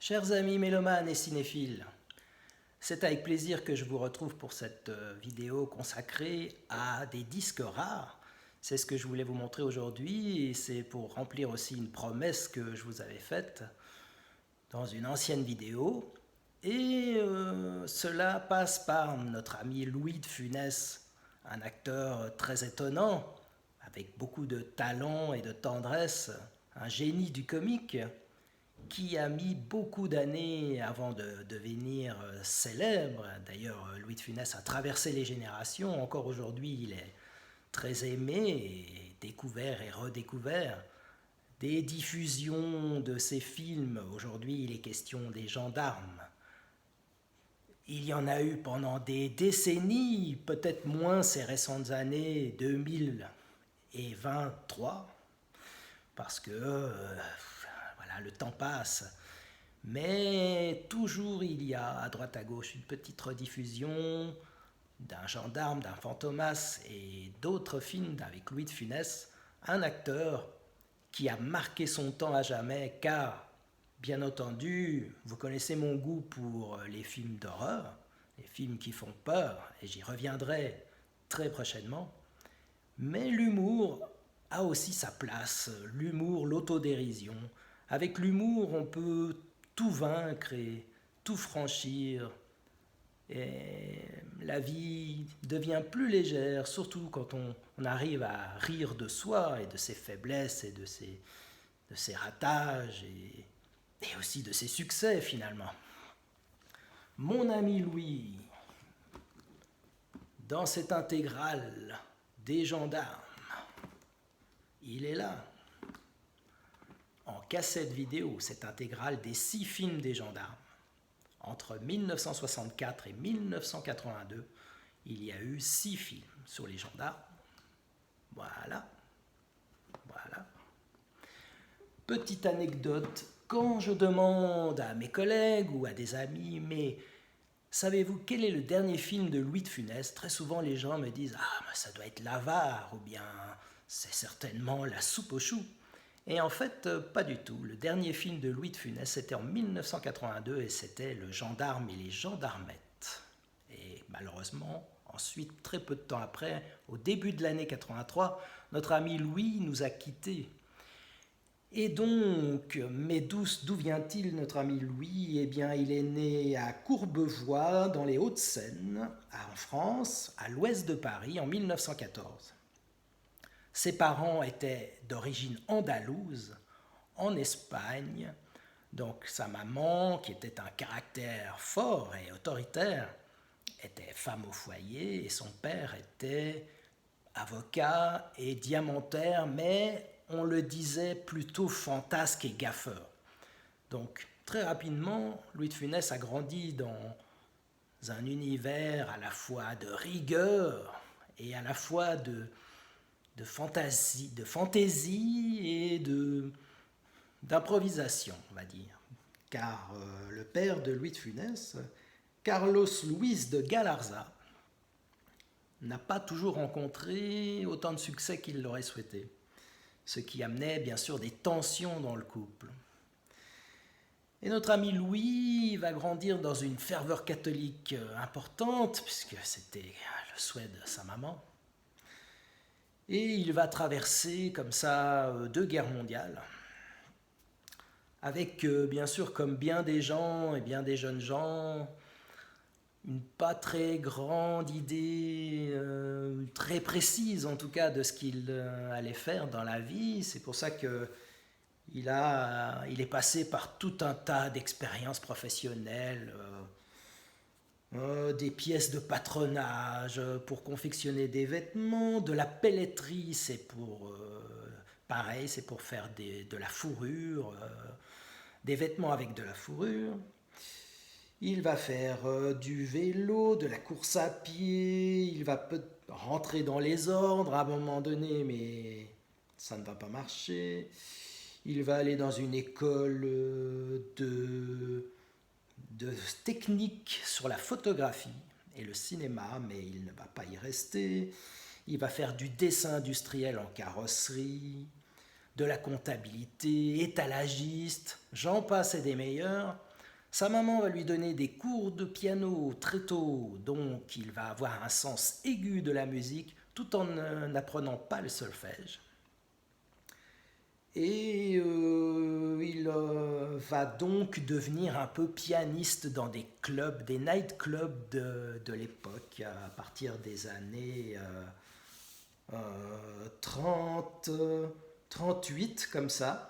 Chers amis mélomanes et cinéphiles, c'est avec plaisir que je vous retrouve pour cette vidéo consacrée à des disques rares. C'est ce que je voulais vous montrer aujourd'hui et c'est pour remplir aussi une promesse que je vous avais faite dans une ancienne vidéo. Et cela passe par notre ami Louis de Funès, un acteur très étonnant, avec beaucoup de talent et de tendresse, un génie du comique, qui a mis beaucoup d'années avant de devenir célèbre. D'ailleurs, Louis de Funès a traversé les générations. Encore aujourd'hui, il est très aimé et découvert et redécouvert. Des diffusions de ses films, aujourd'hui il est question des gendarmes. Il y en a eu pendant des décennies, peut-être moins ces récentes années 2023, parce que voilà, le temps passe. Mais toujours il y a à droite à gauche une petite rediffusion d'un gendarme, d'un Fantomas et d'autres films avec Louis de Funès, un acteur qui a marqué son temps à jamais, car, bien entendu, vous connaissez mon goût pour les films d'horreur, les films qui font peur, et j'y reviendrai très prochainement, mais l'humour a aussi sa place, l'humour, l'autodérision. Avec l'humour, on peut tout vaincre et tout franchir, et la vie devient plus légère, surtout quand on arrive à rire de soi et de ses faiblesses et de ses ratages et aussi de ses succès finalement. Mon ami Louis, dans cette intégrale des gendarmes, il est là, en cassette vidéo, cette intégrale des 6 films des gendarmes. Entre 1964 et 1982, il y a eu 6 films sur les gendarmes. Voilà. Voilà. Petite anecdote, quand je demande à mes collègues ou à des amis, mais savez-vous quel est le dernier film de Louis de Funès? Très souvent les gens me disent ah, ça doit être l'Avare ou bien c'est certainement La Soupe aux choux. Et en fait, pas du tout. Le dernier film de Louis de Funès, c'était en 1982 et c'était Le Gendarme et les Gendarmettes. Et malheureusement, ensuite, très peu de temps après, au début de l'année 83, notre ami Louis nous a quittés. Et donc, mais d'où vient-il notre ami Louis? Eh bien, il est né à Courbevoie, dans les Hauts-de-Seine, en France, à l'ouest de Paris, en 1914. Ses parents étaient d'origine andalouse, en Espagne. Donc sa maman, qui était un caractère fort et autoritaire, était femme au foyer et son père était avocat et diamantaire, mais on le disait plutôt fantasque et gaffeur. Donc très rapidement, Louis de Funès a grandi dans un univers à la fois de rigueur et à la fois de fantaisie et d'improvisation, on va dire. Car le père de Louis de Funès, Carlos Luis de Galarza, n'a pas toujours rencontré autant de succès qu'il l'aurait souhaité, ce qui amenait bien sûr des tensions dans le couple. Et notre ami Louis va grandir dans une ferveur catholique importante, puisque c'était le souhait de sa maman. Et il va traverser comme ça 2 guerres mondiales, avec bien sûr comme bien des gens et bien des jeunes gens, une pas très grande idée, très précise en tout cas de ce qu'il allait faire dans la vie. C'est pour ça que il est passé par tout un tas d'expériences professionnelles, des pièces de patronage pour confectionner des vêtements, de la pelleterie, c'est pour pareil, c'est pour faire de la fourrure, des vêtements avec de la fourrure. Il va faire du vélo, de la course à pied, il va rentrer dans les ordres à un moment donné, mais ça ne va pas marcher. Il va aller dans une école de technique sur la photographie et le cinéma, mais il ne va pas y rester. Il va faire du dessin industriel en carrosserie, de la comptabilité, étalagiste, j'en passe et des meilleurs. Sa maman va lui donner des cours de piano très tôt, donc il va avoir un sens aigu de la musique tout en n'apprenant pas le solfège. Et il va donc devenir un peu pianiste dans des clubs, des nightclubs de l'époque, à partir des années 30, 38, comme ça.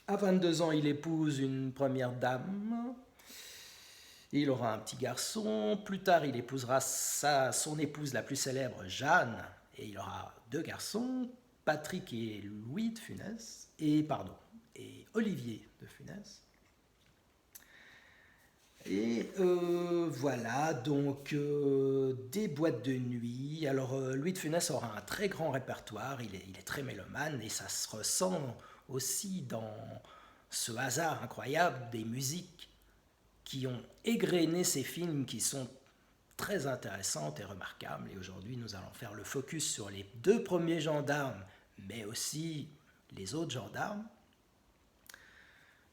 À 22 ans, il épouse une première dame. Il aura un petit garçon. Plus tard, il épousera son épouse la plus célèbre, Jeanne. Et il aura 2 garçons, Patrick et Louis de Funès. Et Olivier de Funès. Et voilà, donc des boîtes de nuit. Alors Louis de Funès aura un très grand répertoire, il est très mélomane et ça se ressent aussi dans ce hasard incroyable des musiques qui ont égrené ces films qui sont très intéressantes et remarquables. Et aujourd'hui, nous allons faire le focus sur les 2 premiers gendarmes, mais aussi les autres gendarmes.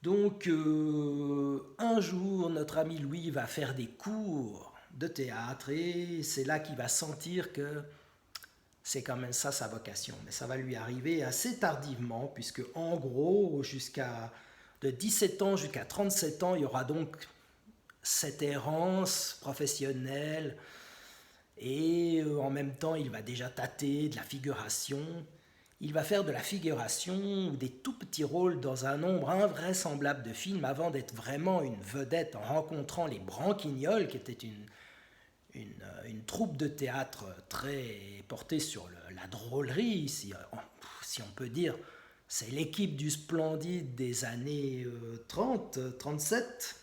Donc, un jour, notre ami Louis va faire des cours de théâtre et c'est là qu'il va sentir que c'est quand même ça sa vocation. Mais ça va lui arriver assez tardivement, puisque en gros, de 17 ans jusqu'à 37 ans, il y aura donc cette errance professionnelle et en même temps, il va déjà tâter de la figuration. Il va faire de la figuration ou des tout petits rôles dans un nombre invraisemblable de films avant d'être vraiment une vedette en rencontrant les Branquignoles, qui était une troupe de théâtre très portée sur la drôlerie, si on peut dire. C'est l'équipe du Splendide des années 30, 37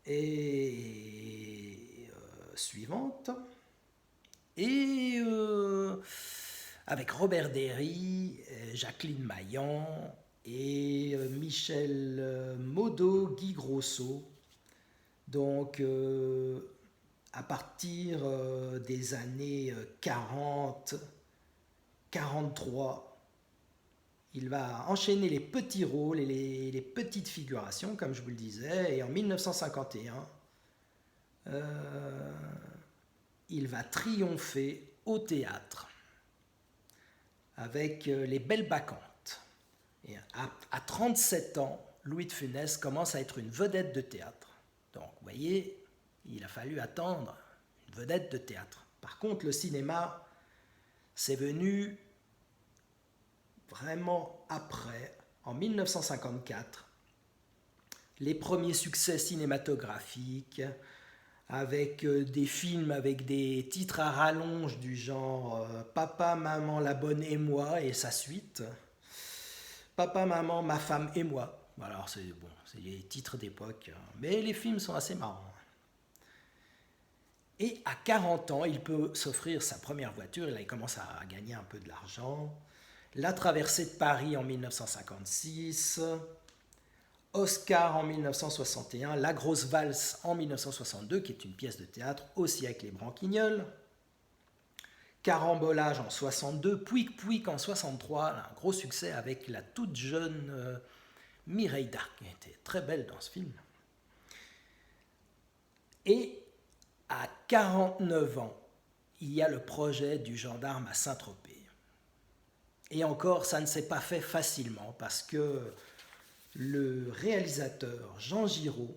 et suivante. Et avec Robert Derry, Jacqueline Maillan et Michel Modo, Guy Grosso. Donc, à partir des années 40, 43, il va enchaîner les petits rôles et les petites figurations, comme je vous le disais, et en 1951, il va triompher au théâtre avec Les Belles Bacchantes. Et à 37 ans, Louis de Funès commence à être une vedette de théâtre. Donc, vous voyez, il a fallu attendre une vedette de théâtre. Par contre, le cinéma, c'est venu vraiment après, en 1954, les premiers succès cinématographiques, avec des films avec des titres à rallonge du genre Papa, maman, la bonne et moi et sa suite. Papa, maman, ma femme et moi. Alors c'est les titres d'époque, mais les films sont assez marrants. Et à 40 ans, il peut s'offrir sa première voiture, et là il commence à gagner un peu de l'argent. La traversée de Paris en 1956, Oscar en 1961, La Grosse Valse en 1962, qui est une pièce de théâtre aussi avec les Branquignoles, Carambolage en 62, Pouic Pouic en 63, un gros succès avec la toute jeune Mireille d'Arc, qui était très belle dans ce film. Et à 49 ans, il y a le projet du gendarme à Saint-Tropez. Et encore, ça ne s'est pas fait facilement parce que le réalisateur Jean Giraud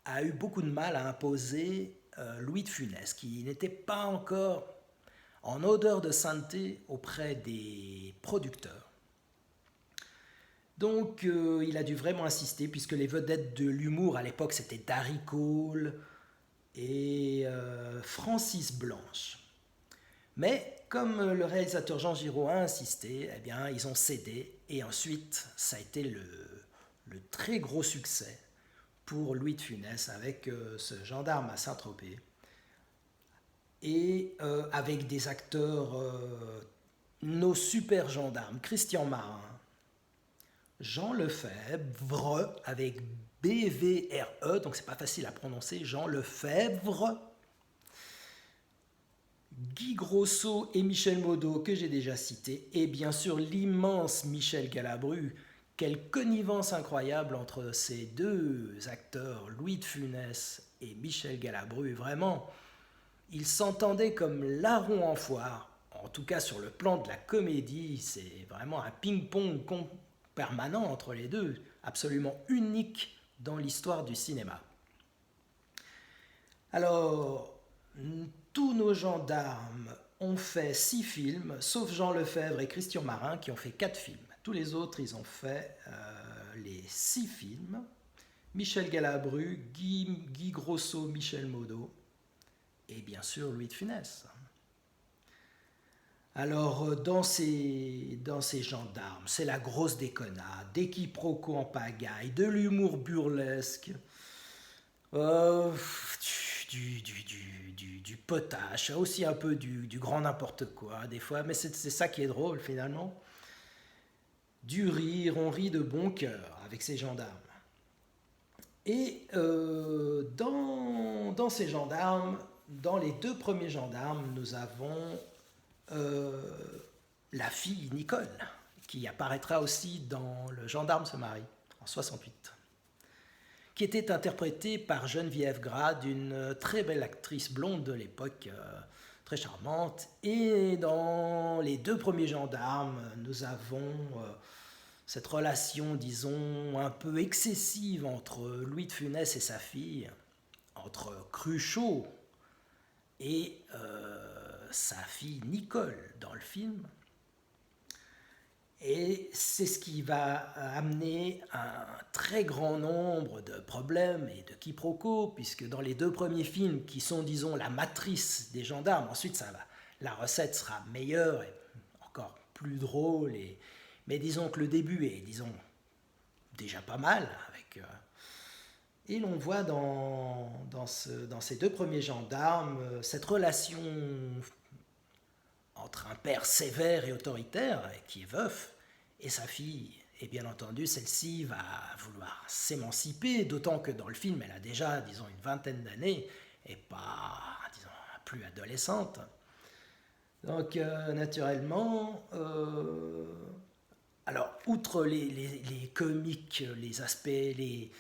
a eu beaucoup de mal à imposer Louis de Funès, qui n'était pas encore en odeur de sainteté auprès des producteurs. Donc il a dû vraiment insister, puisque les vedettes de l'humour à l'époque, c'était Darry Cole et Francis Blanche. Mais comme le réalisateur Jean Giraud a insisté, eh bien, ils ont cédé, et ensuite ça a été le très gros succès pour Louis de Funès avec ce gendarme à Saint-Tropez et avec des acteurs, nos super gendarmes, Christian Marin, Jean Lefebvre avec BVRE, donc c'est pas facile à prononcer, Jean Lefebvre, Guy Grosso et Michel Modo que j'ai déjà cité, et bien sûr l'immense Michel Galabru, quelle connivence incroyable entre ces deux acteurs, Louis de Funès et Michel Galabru. Vraiment, ils s'entendaient comme larrons en foire. En tout cas, sur le plan de la comédie, c'est vraiment un ping-pong permanent entre les deux, absolument unique dans l'histoire du cinéma. Alors, tous nos gendarmes ont fait 6 films, sauf Jean Lefebvre et Christian Marin qui ont fait 4 films. Tous les autres, ils ont fait les 6 films. Michel Galabru, Guy Grosso, Michel Maudot et bien sûr Louis de Funès. Alors, dans ces gendarmes, c'est la grosse déconnade, des quiproquos en pagaille, de l'humour burlesque, du potache, aussi un peu du grand n'importe quoi, des fois, mais c'est ça qui est drôle finalement. Du rire, on rit de bon cœur avec ces gendarmes. Et dans ces gendarmes, dans les 2 premiers gendarmes, nous avons la fille Nicole, qui apparaîtra aussi dans Le gendarme se marie, en 68, qui était interprétée par Geneviève Grade, une très belle actrice blonde de l'époque, très charmante. Et dans les 2 premiers gendarmes, nous avons cette relation, disons, un peu excessive entre Louis de Funès et sa fille, entre Cruchot et sa fille Nicole dans le film. Et c'est ce qui va amener un très grand nombre de problèmes et de quiproquos, puisque dans les 2 premiers films, qui sont, disons, la matrice des gendarmes, ensuite la recette sera meilleure et encore plus drôle, mais disons que le début est, disons, déjà pas mal, et l'on voit dans ces 2 premiers gendarmes cette relation entre un père sévère et autoritaire, qui est veuf, et sa fille. Et bien entendu, celle-ci va vouloir s'émanciper, d'autant que dans le film, elle a déjà, disons, une vingtaine d'années, et pas, disons, plus adolescente. Donc, naturellement, alors, outre les comiques, les aspects, les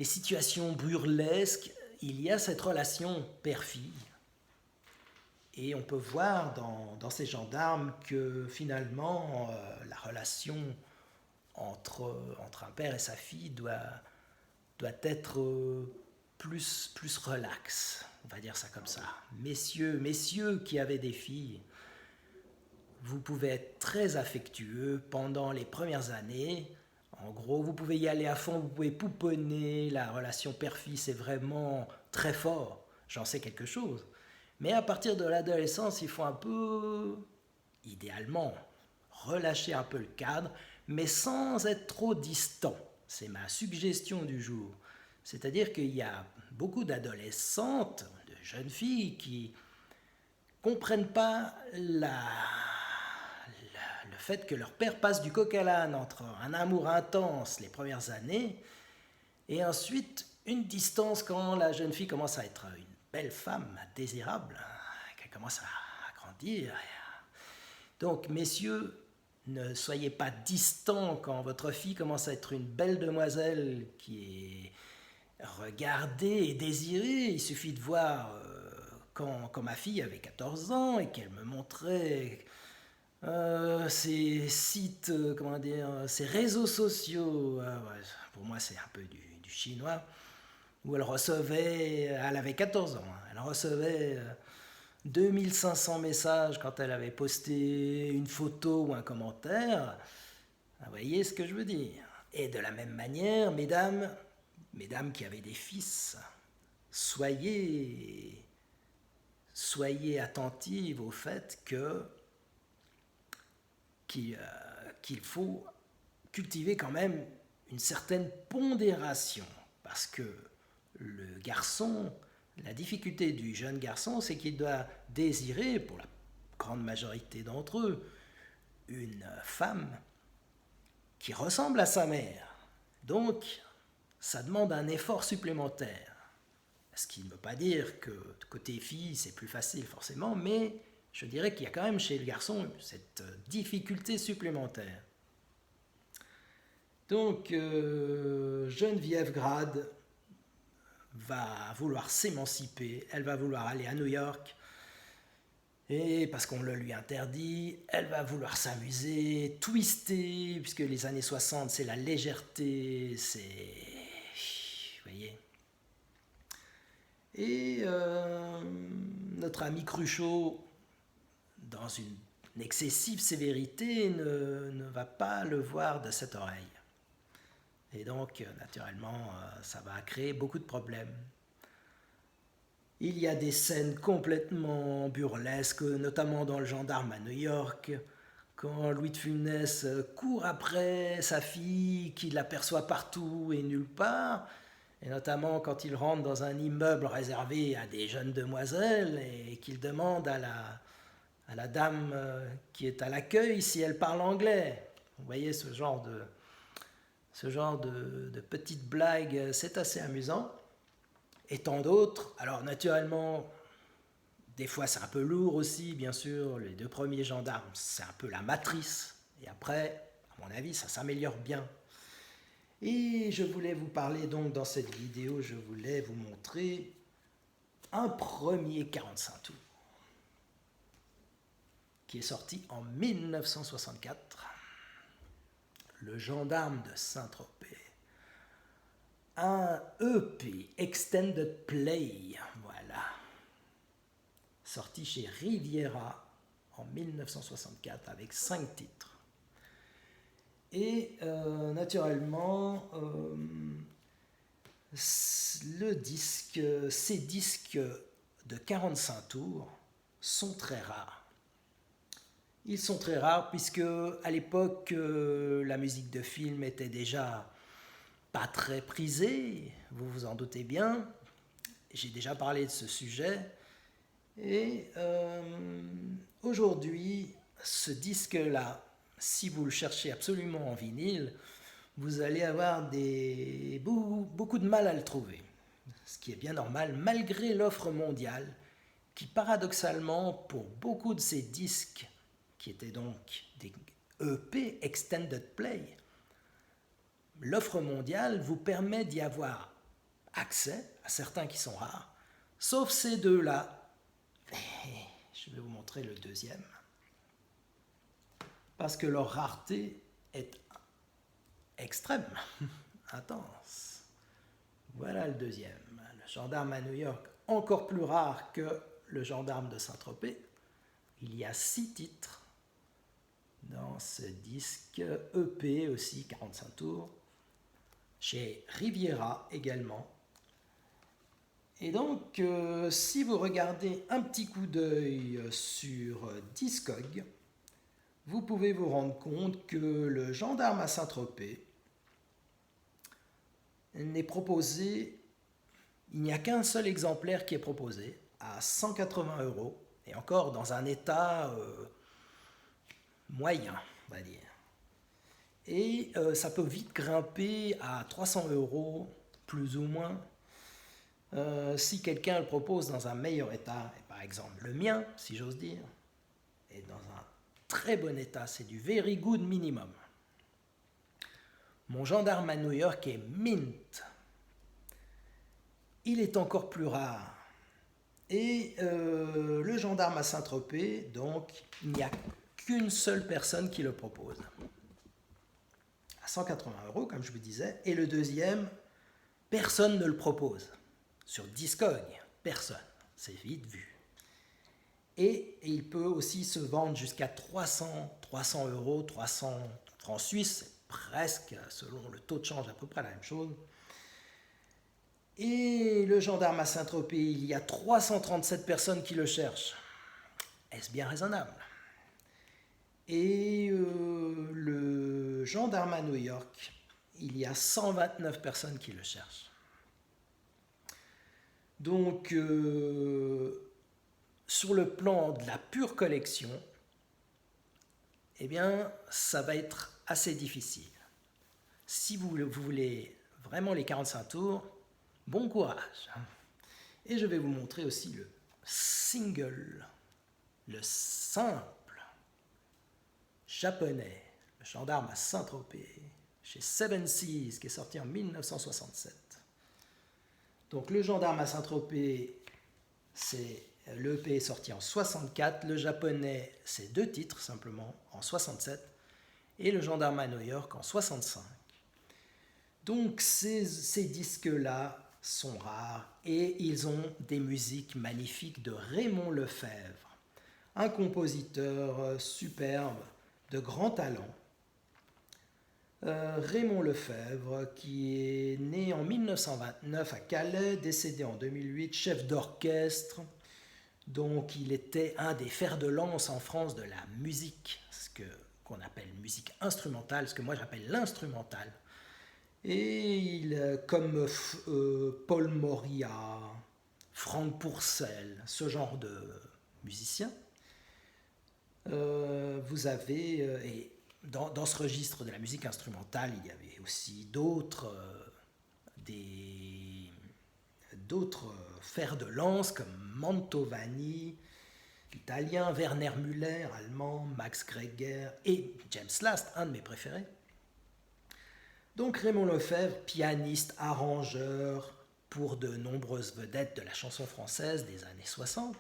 situations burlesques, il y a cette relation père-fille. Et on peut voir dans ces gendarmes que finalement, la relation entre un père et sa fille doit être plus relaxe, on va dire ça comme ça. Messieurs qui avaient des filles, vous pouvez être très affectueux pendant les premières années. En gros, vous pouvez y aller à fond, vous pouvez pouponner, la relation père-fille, c'est vraiment très fort. J'en sais quelque chose. Mais à partir de l'adolescence, il faut un peu, idéalement, relâcher un peu le cadre, mais sans être trop distant. C'est ma suggestion du jour. C'est-à-dire qu'il y a beaucoup d'adolescentes, de jeunes filles qui comprennent pas le fait que leur père passe du coq à l'âne entre un amour intense les premières années et ensuite une distance quand la jeune fille commence à être une belle femme désirable, qu'elle commence à grandir. Donc, messieurs, ne soyez pas distants quand votre fille commence à être une belle demoiselle qui est regardée et désirée. Il suffit de voir quand ma fille avait 14 ans et qu'elle me montrait ces sites, ces réseaux sociaux. Pour moi, c'est un peu du chinois, où elle avait 14 ans, elle recevait 2500 messages quand elle avait posté une photo ou un commentaire. Vous voyez ce que je veux dire. Et de la même manière, mesdames qui avez des fils, soyez attentives au fait qu'il faut cultiver quand même une certaine pondération, parce que le garçon, la difficulté du jeune garçon, c'est qu'il doit désirer, pour la grande majorité d'entre eux, une femme qui ressemble à sa mère. Donc, ça demande un effort supplémentaire. Ce qui ne veut pas dire que côté fille, c'est plus facile forcément, mais je dirais qu'il y a quand même chez le garçon cette difficulté supplémentaire. Donc, Geneviève Grade va vouloir s'émanciper, elle va vouloir aller à New York, et parce qu'on le lui interdit, elle va vouloir s'amuser, twister, puisque les années 60, c'est la légèreté, c'est... Vous voyez. Et notre ami Cruchot, dans une excessive sévérité, ne va pas le voir de cette oreille. Et donc, naturellement, ça va créer beaucoup de problèmes. Il y a des scènes complètement burlesques, notamment dans Le Gendarme à New York, quand Louis de Funès court après sa fille, qu'il l'aperçoit partout et nulle part, et notamment quand il rentre dans un immeuble réservé à des jeunes demoiselles et qu'il demande à la dame qui est à l'accueil si elle parle anglais. Vous voyez ce genre de petites blagues, c'est assez amusant. Et tant d'autres. Alors naturellement, des fois c'est un peu lourd aussi, bien sûr. Les deux premiers gendarmes, c'est un peu la matrice. Et après, à mon avis, ça s'améliore bien. Et je voulais vous parler donc dans cette vidéo, je voulais vous montrer un premier 45 tours qui est sorti en 1964. Le gendarme de Saint-Tropez. Un EP, Extended Play, voilà, sorti chez Riviera en 1964 avec 5 titres. Et naturellement, ces disques de 45 tours sont très rares. Ils sont très rares puisque à l'époque, la musique de film était déjà pas très prisée, vous vous en doutez bien. J'ai déjà parlé de ce sujet. Et aujourd'hui, ce disque-là, si vous le cherchez absolument en vinyle, vous allez avoir beaucoup de mal à le trouver. Ce qui est bien normal, malgré l'offre mondiale, qui paradoxalement, pour beaucoup de ces disques, qui étaient donc des EP, Extended Play, l'offre mondiale vous permet d'y avoir accès à certains qui sont rares, sauf ces deux-là. Je vais vous montrer le deuxième, parce que leur rareté est extrême, intense. Voilà le deuxième, le gendarme à New York, encore plus rare que le gendarme de Saint-Tropez. Il y a 6 titres dans ce disque EP aussi, 45 tours, chez Riviera également. Et donc, si vous regardez un petit coup d'œil sur Discog, vous pouvez vous rendre compte que le gendarme à Saint-Tropez n'est proposé, il n'y a qu'un seul exemplaire qui est proposé, à 180 €, et encore dans un état moyen, on va dire. Et ça peut vite grimper à 300 €, plus ou moins, si quelqu'un le propose dans un meilleur état. Et par exemple, le mien, si j'ose dire, est dans un très bon état, c'est du very good minimum. Mon gendarme à New York est mint. Il est encore plus rare. Et le gendarme à Saint-Tropez, donc, il n'y a qu'une seule personne qui le propose. À 180 €, comme je vous disais. Et le deuxième, personne ne le propose. Sur Discog, personne. C'est vite vu. Et il peut aussi se vendre jusqu'à 300 €, 300 francs suisses, c'est presque, selon le taux de change, à peu près la même chose. Et le gendarme à Saint-Tropez, il y a 337 personnes qui le cherchent. Est-ce bien raisonnable? Et le gendarme à New York, il y a 129 personnes qui le cherchent. Donc, sur le plan de la pure collection, eh bien, ça va être assez difficile. Si vous voulez vraiment les 45 tours, bon courage. Et je vais vous montrer aussi le single, le simple japonais, le gendarme à Saint-Tropez, chez Seven Seas, qui est sorti en 1967. Donc Le Gendarme à Saint-Tropez, l'EP est sorti en 64. Le japonais, c'est 2 titres simplement, en 67. Et Le Gendarme à New York en 65. Donc ces disques-là sont rares et ils ont des musiques magnifiques de Raymond Lefebvre, un compositeur superbe, de grand talent. Raymond Lefebvre, qui est né en 1929 à Calais, décédé en 2008, chef d'orchestre. Donc il était un des fers de lance en France de la musique, qu'on appelle musique instrumentale, ce que moi j'appelle l'instrumental. Et comme Paul Moria, Franck Pourcel, ce genre de musiciens, vous avez, et dans ce registre de la musique instrumentale, il y avait aussi d'autres fers de lance comme Mantovani, italien, Werner Müller, allemand, Max Greger et James Last, un de mes préférés. Donc Raymond Lefebvre, pianiste, arrangeur pour de nombreuses vedettes de la chanson française des années 60,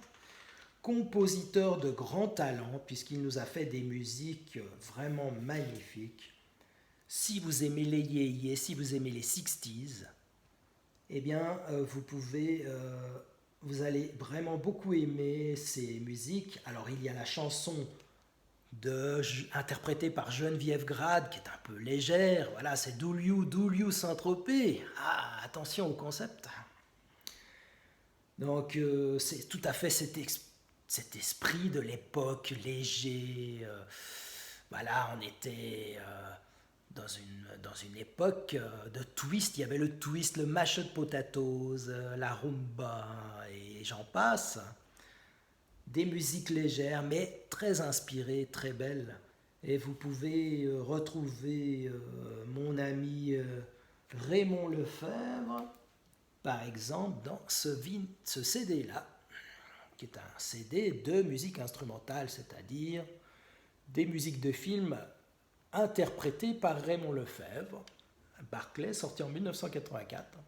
compositeur de grand talent puisqu'il nous a fait des musiques vraiment magnifiques. Si vous aimez les yéyés, si vous aimez les 60s, eh bien vous allez vraiment beaucoup aimer ces musiques. Alors il y a la chanson interprétée par Geneviève Grade, qui est un peu légère. Voilà, c'est Doulou Saint-Tropez. Ah, attention au concept. Donc, c'est tout à fait cet esprit de l'époque léger. Voilà, on était dans une époque de twist. Il y avait le twist, le mashed potatoes, la rumba, et j'en passe. Des musiques légères, mais très inspirées, très belles. Et vous pouvez retrouver mon ami Raymond Lefebvre, par exemple, dans ce CD-là, qui est un CD de musique instrumentale, c'est-à-dire des musiques de films interprétées par Raymond Lefebvre, Barclay, sorti en 1984.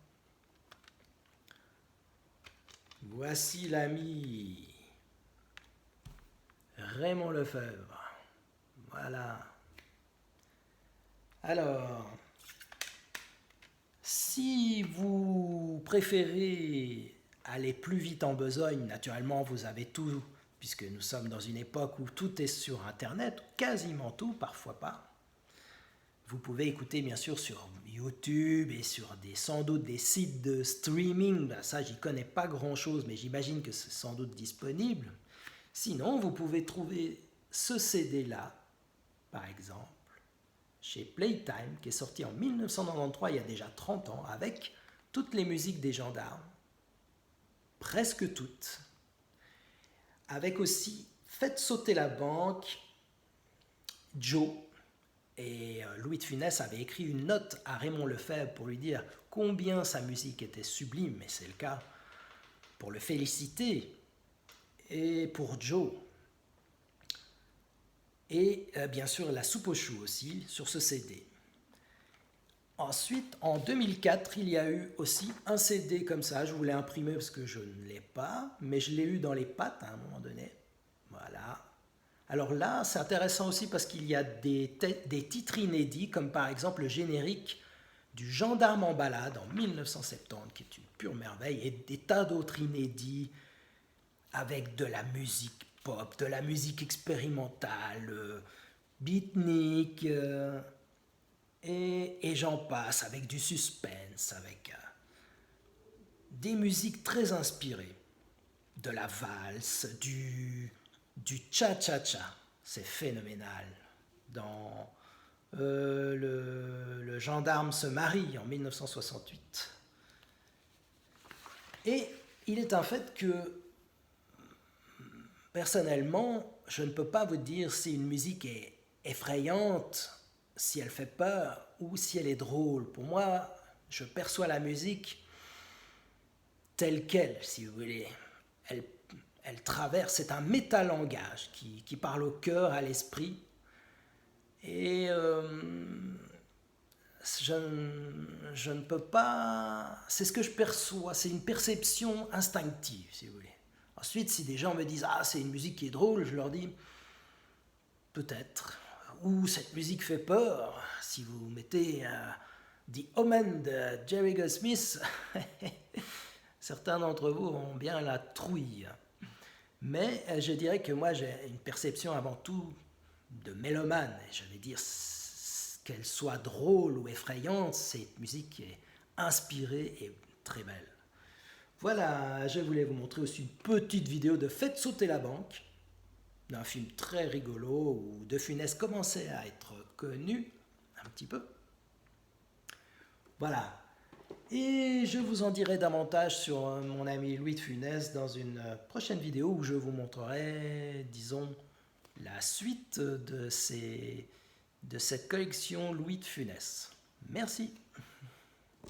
Voici l'ami Raymond Lefebvre. Voilà. Alors, si vous préférez aller plus vite en besogne, naturellement vous avez tout, puisque nous sommes dans une époque où tout est sur Internet, quasiment tout, parfois pas. Vous pouvez écouter bien sûr sur YouTube et sur sans doute des sites de streaming. Ça, j'y connais pas grand-chose, mais j'imagine que c'est sans doute disponible. Sinon, vous pouvez trouver ce CD-là, par exemple, chez Playtime, qui est sorti en 1993, il y a déjà 30 ans, avec toutes les musiques des Gendarmes, presque toutes, avec aussi Faites sauter la banque, Joe, et Louis de Funès avait écrit une note à Raymond Lefebvre pour lui dire combien sa musique était sublime, et c'est le cas, pour le féliciter, et pour Joe. Et bien sûr la soupe aux choux aussi sur ce CD. Ensuite, en 2004, il y a eu aussi un CD comme ça. Je voulais imprimer parce que je ne l'ai pas, mais je l'ai eu dans les pattes à un moment donné. Voilà. Alors là, c'est intéressant aussi parce qu'il y a des titres inédits, comme par exemple le générique du Gendarme en balade en 1970, qui est une pure merveille, et des tas d'autres inédits avec de la musique pop, de la musique expérimentale, beatnik, et j'en passe, avec du suspense, avec des musiques très inspirées, de la valse, du cha-cha-cha, c'est phénoménal. Dans le Gendarme se marie en 1968. Et il est un fait que personnellement, je ne peux pas vous dire si une musique est effrayante, si elle fait peur ou si elle est drôle. Pour moi, je perçois la musique telle qu'elle, si vous voulez. Elle traverse, c'est un métalangage qui parle au cœur, à l'esprit. Et je ne peux pas... C'est ce que je perçois, c'est une perception instinctive, si vous voulez. Ensuite, si des gens me disent « Ah, c'est une musique qui est drôle », je leur dis « Peut-être ». Ou « Cette musique fait peur ». Si vous mettez The Omen de Jerry Goldsmith, certains d'entre vous ont bien la trouille. Mais je dirais que moi, j'ai une perception avant tout de mélomane. Je vais dire, qu'elle soit drôle ou effrayante, cette musique est inspirée et très belle. Voilà, je voulais vous montrer aussi une petite vidéo de Faites sauter la banque, d'un film très rigolo où De Funès commençait à être connu un petit peu. Voilà. Et je vous en dirai davantage sur mon ami Louis de Funès dans une prochaine vidéo où je vous montrerai, disons, la suite de cette collection Louis de Funès. Merci.